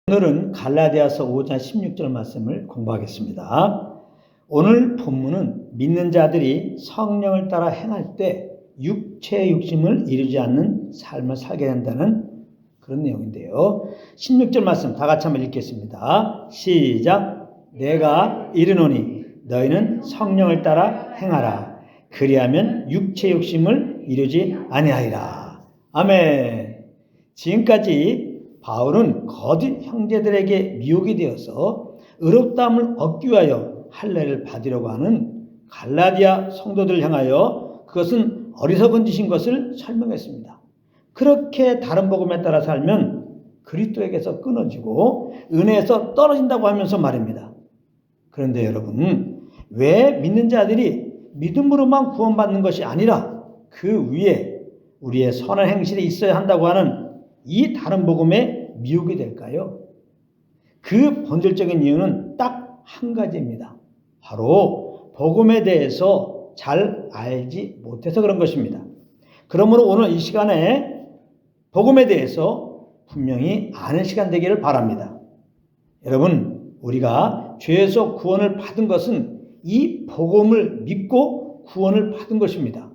오늘은 갈라디아서 5장 16절 말씀을 공부하겠습니다. 오늘 본문은 믿는 자들이 성령을 따라 행할 때 육체의 욕심을 이루지 않는 삶을 살게 된다는 그런 내용인데요. 16절 말씀 다 같이 한번 읽겠습니다. 시작. 내가 이르노니 너희는 성령을 따라 행하라. 그리하면 육체의 욕심을 이루지 아니하리라. 아멘. 지금까지 바울은 거짓 형제들에게 미혹이 되어서 의롭다함을 얻기 위하여 할례를 받으려고 하는 갈라디아 성도들을 향하여 그것은 어리석은 짓인 것을 설명했습니다. 그렇게 다른 복음에 따라 살면 그리스도에게서 끊어지고 은혜에서 떨어진다고 하면서 말입니다. 그런데 여러분, 왜 믿는 자들이 믿음으로만 구원받는 것이 아니라 그 위에 우리의 선한 행실이 있어야 한다고 하는 이 다른 복음에 미혹이 될까요? 그 본질적인 이유는 딱 한 가지입니다. 바로 복음에 대해서 잘 알지 못해서 그런 것입니다. 그러므로 오늘 이 시간에 복음에 대해서 분명히 아는 시간 되기를 바랍니다. 여러분, 우리가 죄에서 구원을 받은 것은 이 복음을 믿고 구원을 받은 것입니다.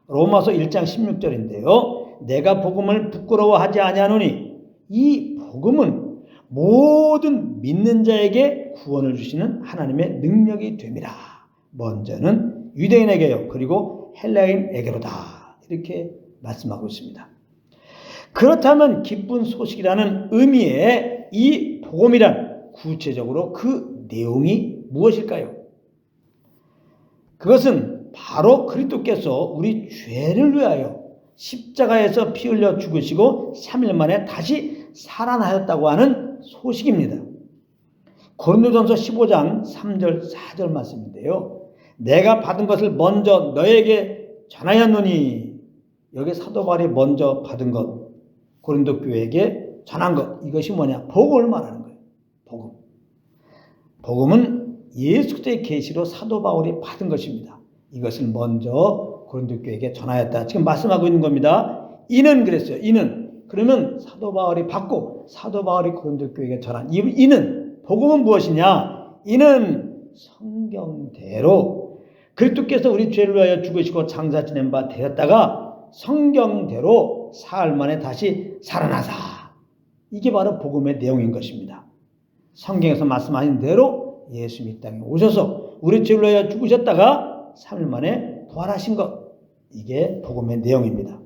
로마서 1장 16절인데요. 내가 복음을 부끄러워하지 아니하노니 이 복음은 모든 믿는 자에게 구원을 주시는 하나님의 능력이 됨이라. 먼저는 유대인에게요. 그리고 헬라인에게로다. 이렇게 말씀하고 있습니다. 그렇다면 기쁜 소식이라는 의미의 이 복음이란 구체적으로 그 내용이 무엇일까요? 그것은 바로 그리스도께서 우리 죄를 위하여 십자가에서 피 흘려 죽으시고 3일 만에 다시 살아나셨다고 하는 소식입니다. 고린도전서 15장 3절 4절 말씀인데요. 내가 받은 것을 먼저 너에게 전하였노니, 여기 사도 바울이 먼저 받은 것, 고린도 교회에게 전한 것, 이것이 뭐냐? 복음을 말하는 거예요. 복음. 복음은 예수 그리스도의 계시로 사도 바울이 받은 것입니다. 이것을 먼저 고린도 교회에게 전하였다. 지금 말씀하고 있는 겁니다. 이는 그랬어요. 이는. 그러면 사도 바울이 받고 사도 바울이 고린도 교회에게 전한 이는 복음은 무엇이냐? 이는 성경대로 그리스도께서 우리 죄를 위하여 죽으시고 장사 지낸 바 되었다가 성경대로 사흘 만에 다시 살아나사. 이게 바로 복음의 내용인 것입니다. 성경에서 말씀하신 대로 예수님이 이 땅에 오셔서 우리 죄를 위하여 죽으셨다가 3일 만에 부활하신 것. 이게 복음의 내용입니다.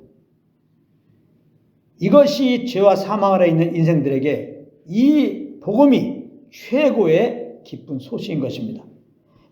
이것이 죄와 사망 아래 있는 인생들에게 이 복음이 최고의 기쁜 소식인 것입니다.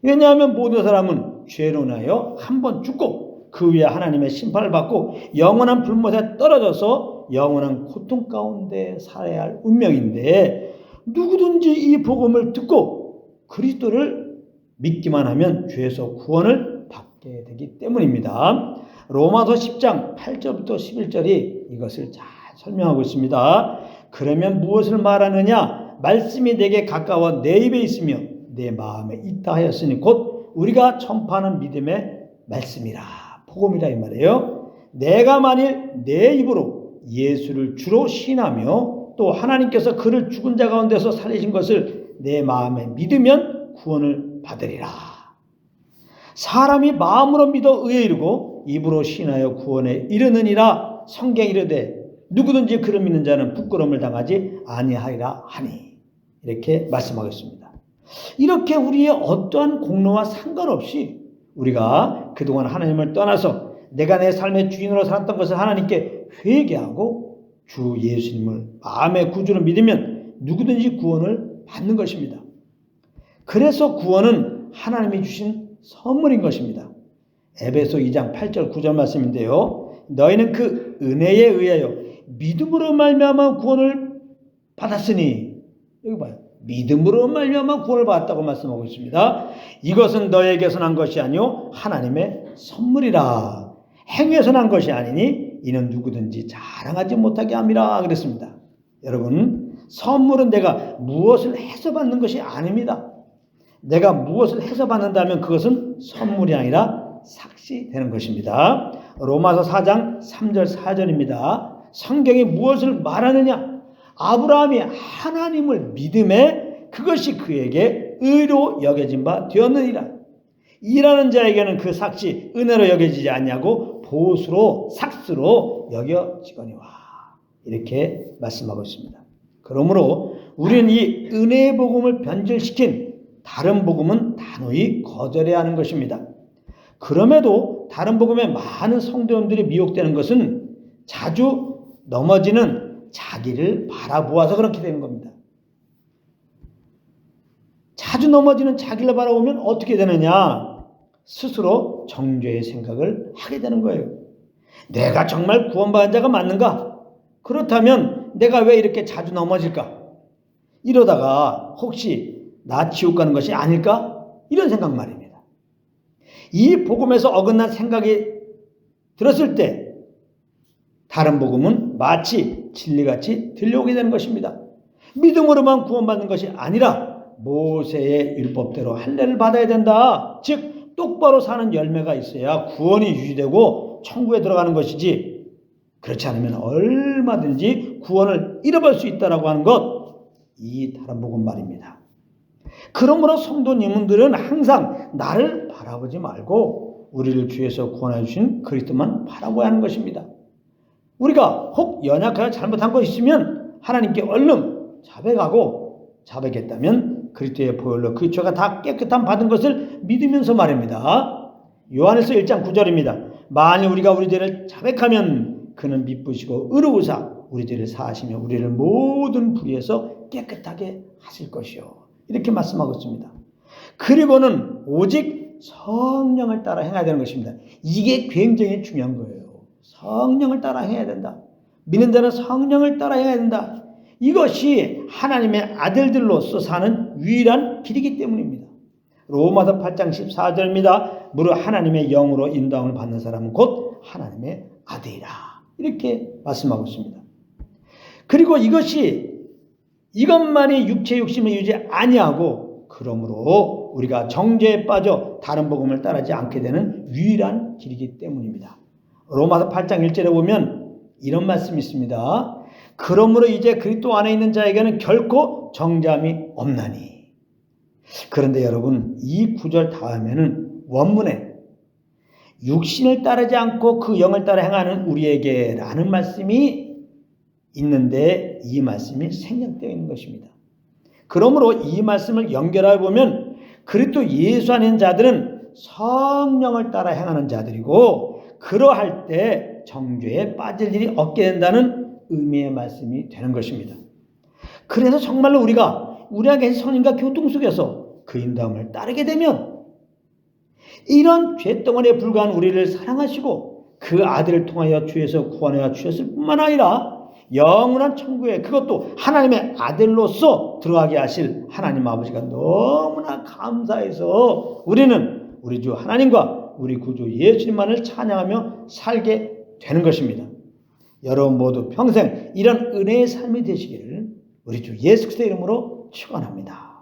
왜냐하면 모든 사람은 죄로 인하여 한 번 죽고 그 위에 하나님의 심판을 받고 영원한 불못에 떨어져서 영원한 고통 가운데 살아야 할 운명인데, 누구든지 이 복음을 듣고 그리스도를 믿기만 하면 죄에서 구원을 받게 되기 때문입니다. 로마서 10장 8절부터 11절이 이것을 잘 설명하고 있습니다. 그러면 무엇을 말하느냐? 말씀이 내게 가까워 내 입에 있으며 내 마음에 있다 하였으니 곧 우리가 전파하는 믿음의 말씀이라. 복음이라 이 말이에요. 내가 만일 내 입으로 예수를 주로 신하며 또 하나님께서 그를 죽은 자 가운데서 살리신 것을 내 마음에 믿으면 구원을 받으리라. 사람이 마음으로 믿어 의에 이르고 입으로 신하여 구원에 이르느니라. 성경이 이르되 누구든지 그를 믿는 자는 부끄러움을 당하지 아니하리라 하니. 이렇게 말씀하겠습니다. 이렇게 우리의 어떠한 공로와 상관없이 우리가 그동안 하나님을 떠나서 내가 내 삶의 주인으로 살았던 것을 하나님께 회개하고 주 예수님을 마음의 구주로 믿으면 누구든지 구원을 받는 것입니다. 그래서 구원은 하나님이 주신 선물인 것입니다. 에베소 2장 8절 9절 말씀인데요. 너희는 그 은혜에 의하여 믿음으로 말미암아 구원을 받았으니, 여기 봐요. 믿음으로 말미암아 구원을 받았다고 말씀하고 있습니다. 이것은 너에게서 난 것이 아니요 하나님의 선물이라. 행위에서 난 것이 아니니 이는 누구든지 자랑하지 못하게 함이라 그랬습니다. 여러분, 선물은 내가 무엇을 해서 받는 것이 아닙니다. 내가 무엇을 해서 받는다면 그것은 선물이 아니라 삭시되는 것입니다. 로마서 4장 3절 4절입니다. 성경이 무엇을 말하느냐? 아브라함이 하나님을 믿음에 그것이 그에게 의로 여겨진 바 되었느니라. 일하는 자에게는 그 삭시 은혜로 여겨지지 않냐고 보수로 삭스로 여겨지거니와. 이렇게 말씀하고 있습니다. 그러므로 우리는 이 은혜의 복음을 변질시킨 다른 복음은 단호히 거절해야 하는 것입니다. 그럼에도 다른 복음에 많은 성도님들이 미혹되는 것은 자주 넘어지는 자기를 바라보아서 그렇게 되는 겁니다. 자주 넘어지는 자기를 바라보면 어떻게 되느냐? 스스로 정죄의 생각을 하게 되는 거예요. 내가 정말 구원받은 자가 맞는가? 그렇다면 내가 왜 이렇게 자주 넘어질까? 이러다가 혹시 나 지옥 가는 것이 아닐까? 이런 생각 말입니다. 이 복음에서 어긋난 생각이 들었을 때 다른 복음은 마치 진리같이 들려오게 되는 것입니다. 믿음으로만 구원받는 것이 아니라 모세의 율법대로 할례를 받아야 된다. 즉 똑바로 사는 열매가 있어야 구원이 유지되고 천국에 들어가는 것이지, 그렇지 않으면 얼마든지 구원을 잃어버릴 수 있다라고 하는 것, 이 다른 복음 말입니다. 그러므로 성도님들은 항상 나를 바라보지 말고 우리를 주에서 구원해 주신 그리스도만 바라보아야 하는 것입니다. 우리가 혹 연약하여 잘못한 것이 있으면 하나님께 얼른 자백하고, 자백했다면 그리스도의 보혈로 그 죄가 다 깨끗함 받은 것을 믿으면서 말입니다. 요한일서 1장 9절입니다. 만일 우리가 우리 죄를 자백하면 그는 미쁘시고 의로우사 우리 죄를 사하시며 우리를 모든 불의에서 깨끗하게 하실 것이요. 이렇게 말씀하고 있습니다. 그리고는 오직 성령을 따라 행해야 되는 것입니다. 이게 굉장히 중요한 거예요. 성령을 따라 행해야 된다. 믿는 자는 성령을 따라 행해야 된다. 이것이 하나님의 아들들로서 사는 유일한 길이기 때문입니다. 로마서 8장 14절입니다. 무릇 하나님의 영으로 인도함을 받는 사람은 곧 하나님의 아들이라. 이렇게 말씀하고 있습니다. 그리고 이것만이 육체 욕심을 유지 아니하고, 그러므로 우리가 정죄에 빠져 다른 복음을 따르지 않게 되는 유일한 길이기 때문입니다. 로마서 8장 1절에 보면 이런 말씀이 있습니다. 그러므로 이제 그리스도 안에 있는 자에게는 결코 정죄함이 없나니. 그런데 여러분, 이 구절 다음에는 원문에 육신을 따르지 않고 그 영을 따라 행하는 우리에게 라는 말씀이 있는데, 이 말씀이 생략되어 있는 것입니다. 그러므로 이 말씀을 연결해 보면 그리스도 예수 안에 있는 자들은 성령을 따라 행하는 자들이고, 그러할 때 정죄에 빠질 일이 없게 된다는 의미의 말씀이 되는 것입니다. 그래서 정말로 우리가 우리 안에 계신 성령과 교통 속에서 그 인도함을 따르게 되면 이런 죄덩어리에 불과한 우리를 사랑하시고 그 아들을 통하여 주에서 구원하여 주셨을 뿐만 아니라 영원한 천국에, 그것도 하나님의 아들로서 들어가게 하실 하나님 아버지가 너무나 감사해서 우리는 우리 주 하나님과 우리 구주 예수님만을 찬양하며 살게 되는 것입니다. 여러분 모두 평생 이런 은혜의 삶이 되시기를 우리 주 예수 그리스도의 이름으로 축원합니다.